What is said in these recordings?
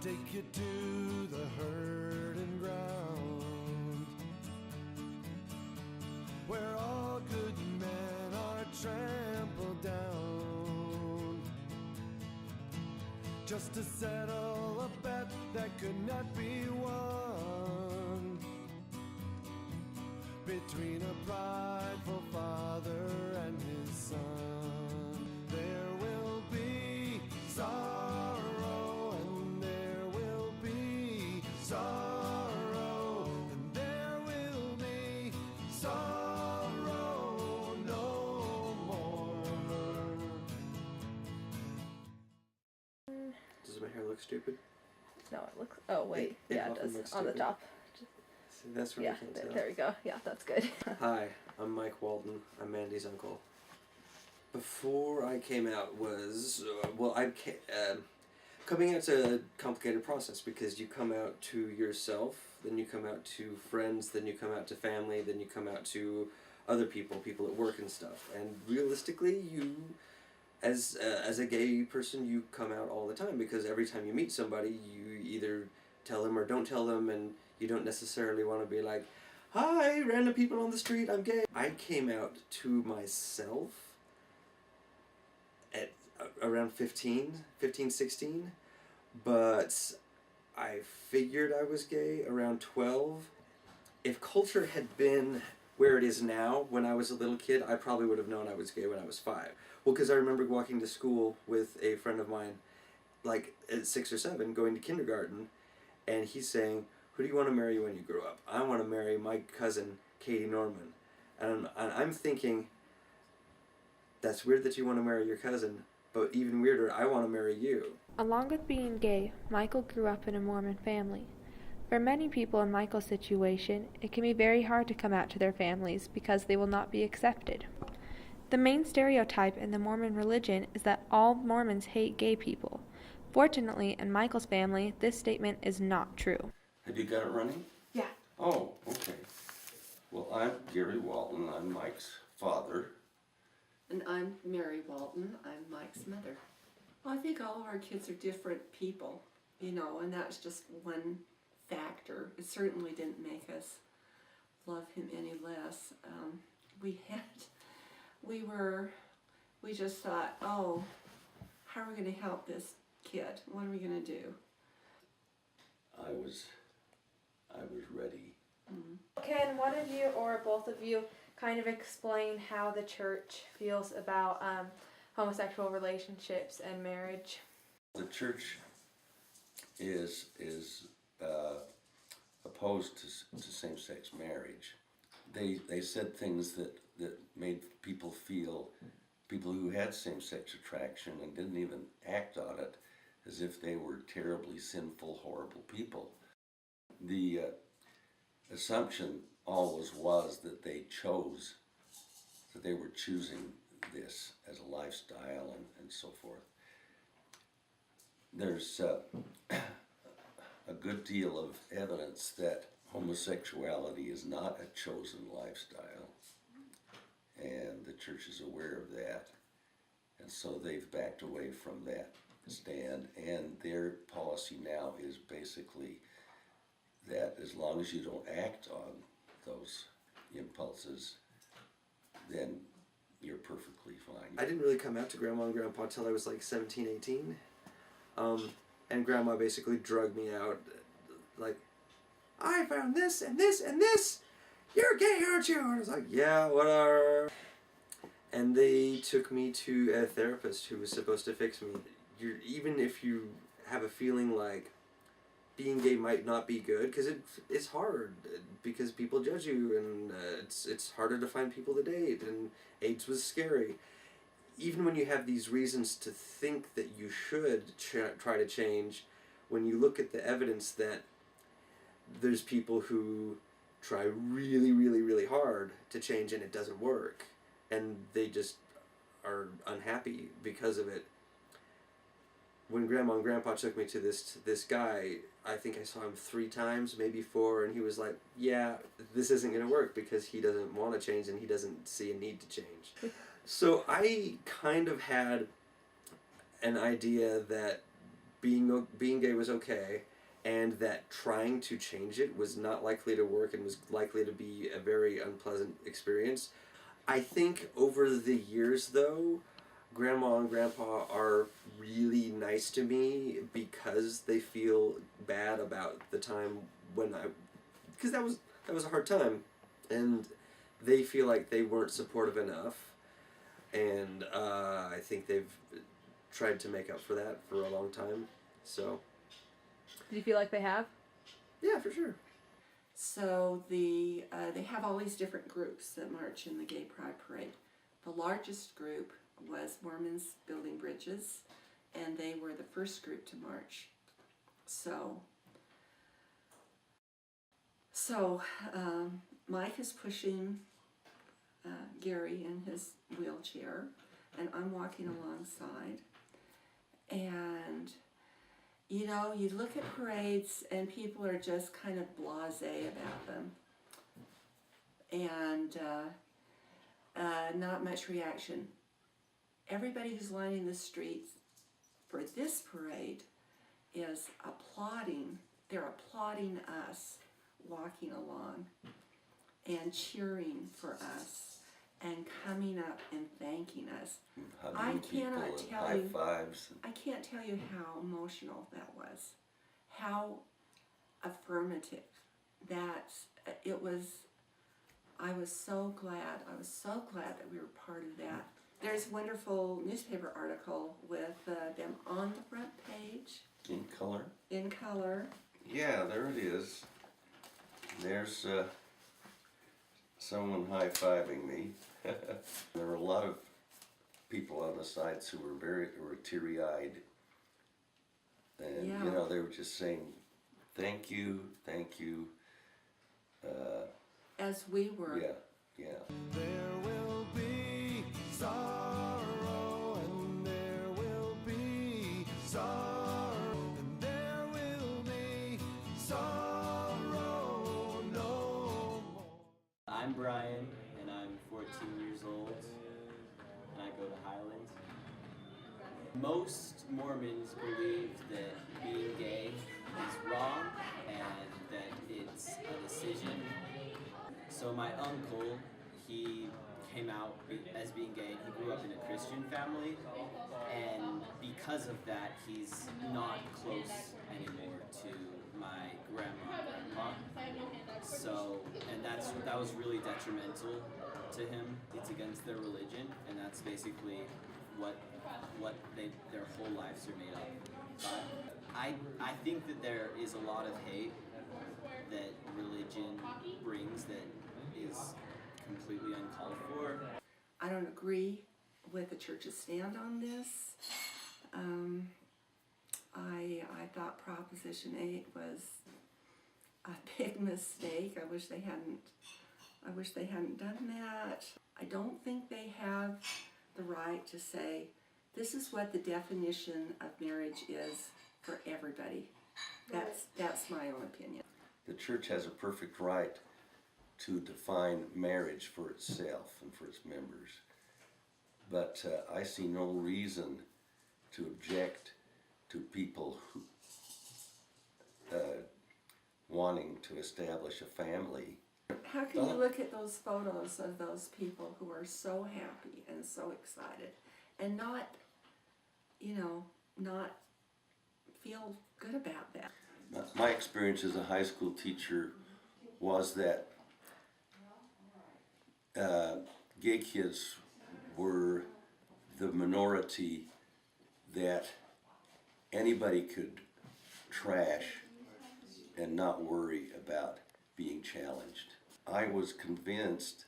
take you to the hurting ground, where all good men are trampled down, just to settle a bet that could not be won, between a prideful father and his son. There will be sorrow, and there will be sorrow, and there will be sorrow no more. Does my hair look stupid? No, it looks. Oh wait, It yeah, it often does looks on the stupid. top. See, that's where Yeah, we can tell. there we go. Yeah, that's good. Hi, I'm Mike Walton. I'm Mandy's uncle. Before I came out was, coming out's a complicated process because you come out to yourself, then you come out to friends, then you come out to family, then you come out to other people at work and stuff. And realistically, you, as a gay person, you come out all the time because every time you meet somebody, you either tell them or don't tell them, and you don't necessarily want to be like, hi, random people on the street, I'm gay. I came out to myself at around 15, 16, but I figured I was gay around 12. If culture had been where it is now, when I was a little kid, I probably would have known I was gay when I was 5. Well, because I remember walking to school with a friend of mine, like at 6 or 7, going to kindergarten, and he's saying, who do you want to marry when you grow up? I want to marry my cousin, Katie Norman. And I'm thinking, that's weird that you want to marry your cousin, but even weirder, I want to marry you. Along with being gay, Michael grew up in a Mormon family. For many people in Michael's situation, it can be very hard to come out to their families because they will not be accepted. The main stereotype in the Mormon religion is that all Mormons hate gay people. Fortunately, in Michael's family, this statement is not true. Have you got it running? Yeah. Oh, okay. Well, I'm Gary Walton. I'm Mike's father. And I'm Mary Walton. I'm Mike's mother. Well, I think all of our kids are different people, you know, and that's just one factor. It certainly didn't make us love him any less. We just thought, oh, how are we going to help this kid? What are we going to do? I was ready. Can one of you or both of you kind of explain how the church feels about homosexual relationships and marriage? The church is opposed to same-sex marriage. They said things that made people who had same-sex attraction and didn't even act on it, as if they were terribly sinful, horrible people. The assumption always was that they were choosing this as a lifestyle and so forth. There's a good deal of evidence that homosexuality is not a chosen lifestyle, and the church is aware of that, and so they've backed away from that stand, and their policy now is basically that as long as you don't act on those impulses, then you're perfectly fine. I didn't really come out to Grandma and Grandpa until I was like 17, 18. And Grandma basically drugged me out, like, I found this and this and this! You're gay, aren't you? And I was like, yeah, whatever. And they took me to a therapist who was supposed to fix me. Even if you have a feeling like being gay might not be good, because it's hard, because people judge you, and it's harder to find people to date, and AIDS was scary. Even when you have these reasons to think that you should try to change, when you look at the evidence that there's people who try really, really, really hard to change and it doesn't work, and they just are unhappy because of it. When Grandma and Grandpa took me to this guy, I think I saw him 3 times, maybe 4, and he was like, yeah, this isn't going to work because he doesn't want to change and he doesn't see a need to change. So I kind of had an idea that being gay was okay, and that trying to change it was not likely to work and was likely to be a very unpleasant experience. I think over the years, though, Grandma and Grandpa are really nice to me because they feel bad about the time when because that was a hard time, and they feel like they weren't supportive enough, and I think they've tried to make up for that for a long time. So. Do you feel like they have? Yeah, for sure. So they have all these different groups that march in the Gay Pride Parade. The largest group was Mormons Building Bridges, and they were the first group to march. So Mike is pushing Gary in his wheelchair, and I'm walking alongside. And you know, you look at parades and people are just kind of blasé about them, and not much reaction. Everybody who's lining the streets for this parade is applauding. They're applauding us walking along and cheering for us and coming up and thanking us. I cannot tell you. High fives. I can't tell you how emotional that was. How affirmative that it was. I was so glad. I was so glad that we were part of that. There's a wonderful newspaper article with them on the front page. In color? In color. Yeah, there it is. There's someone high-fiving me. There were a lot of people on the sides who were teary-eyed. And, Yeah. you know, they were just saying, thank you. As we were. Yeah. There will be sorrow, and there will be sorrow, and there will be sorrow no more. I'm Brian, and I'm 14 years old, and I go to Highland. Most Mormons believe that being gay is wrong and that it's a decision. So my uncle, he came out as being gay. He grew up in a Christian family, and because of that, he's not close anymore to my grandma and grandpa. So, and that was really detrimental to him. It's against their religion, and that's basically what their whole lives are made of. I think that there is a lot of hate that religion brings that is completely uncalled for. I don't agree with the church's stand on this. I thought Proposition 8 was a big mistake. I wish they hadn't done that. I don't think they have the right to say, this is what the definition of marriage is for everybody. That's my own opinion. The church has a perfect right to define marriage for itself and for its members. But I see no reason to object to people who wanting to establish a family. How can you look at those photos of those people who are so happy and so excited and not feel good about that? My experience as a high school teacher was that gay kids were the minority that anybody could trash and not worry about being challenged. I was convinced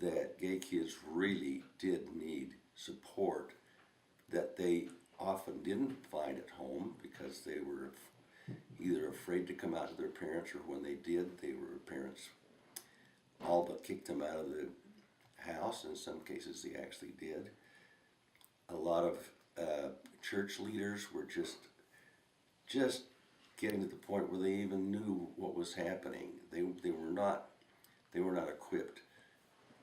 that gay kids really did need support that they often didn't find at home because they were either afraid to come out to their parents, or when they did, parents all but kicked them out of the house. In some cases they actually did. A lot of church leaders were just getting to the point where they even knew what was happening. They were not equipped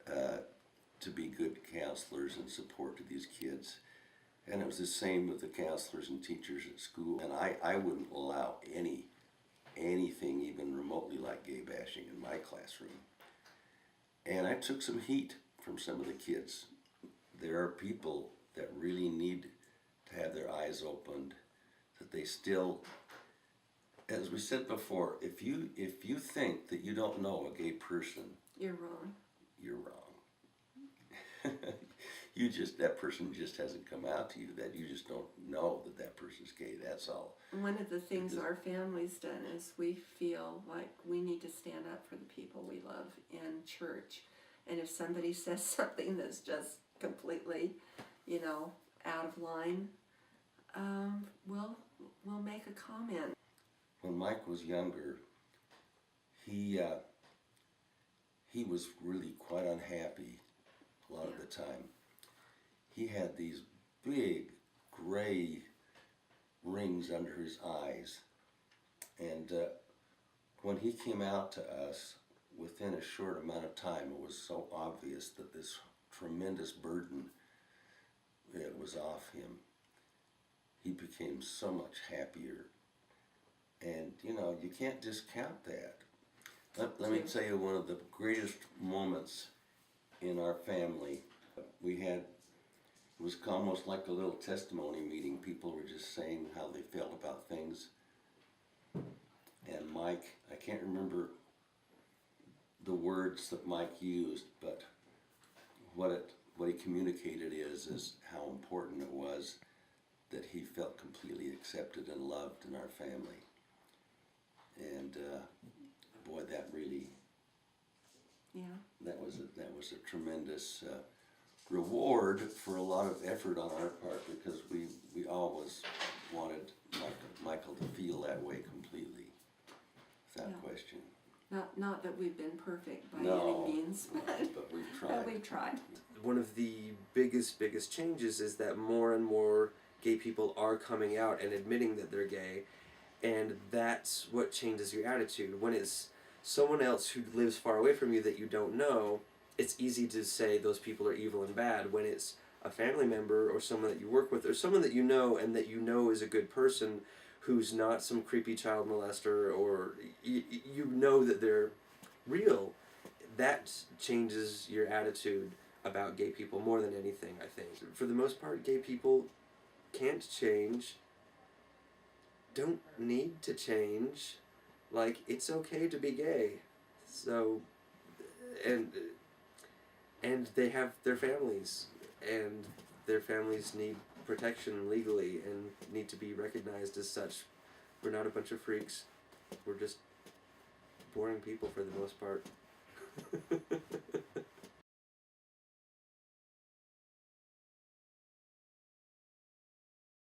to be good counselors and support to these kids. And it was the same with the counselors and teachers at school. And I wouldn't allow anything even remotely like gay bashing in my classroom. And I took some heat from some of the kids. There are people that really need to have their eyes opened, that they still, as we said before, if you think that you don't know a gay person, You're wrong. you're wrong. That person just hasn't come out to you, that you just don't know that person's gay, that's all. One of the things our family's done is we feel like we need to stand up for the people we love in church. And if somebody says something that's just completely, out of line, we'll make a comment. When Mike was younger, he was really quite unhappy a lot of the time. He had these big gray rings under his eyes, and when he came out to us, within a short amount of time, it was so obvious that this tremendous burden that was off him. He became so much happier, and you can't discount that. Let me tell you one of the greatest moments in our family. It was almost like a little testimony meeting. People were just saying how they felt about things. And Mike, I can't remember the words that Mike used, but what he communicated is how important it was that he felt completely accepted and loved in our family. And boy, that really, that was a tremendous reward for a lot of effort on our part, because we always wanted Michael to feel that way completely, without question. Not that we've been perfect by No, any means, but we've tried. but we've tried. One of the biggest changes is that more and more gay people are coming out and admitting that they're gay, and that's what changes your attitude. When it's someone else who lives far away from you that you don't know, it's easy to say those people are evil and bad. When it's a family member or someone that you work with or someone that you know and that you know is a good person, who's not some creepy child molester, or you know that they're real, that changes your attitude about gay people more than anything, I think. For the most part, gay people can't change, don't need to change. Like, it's okay to be gay. So, and they have their families, and their families need protection legally and need to be recognized as such. We're not a bunch of freaks. We're just boring people for the most part.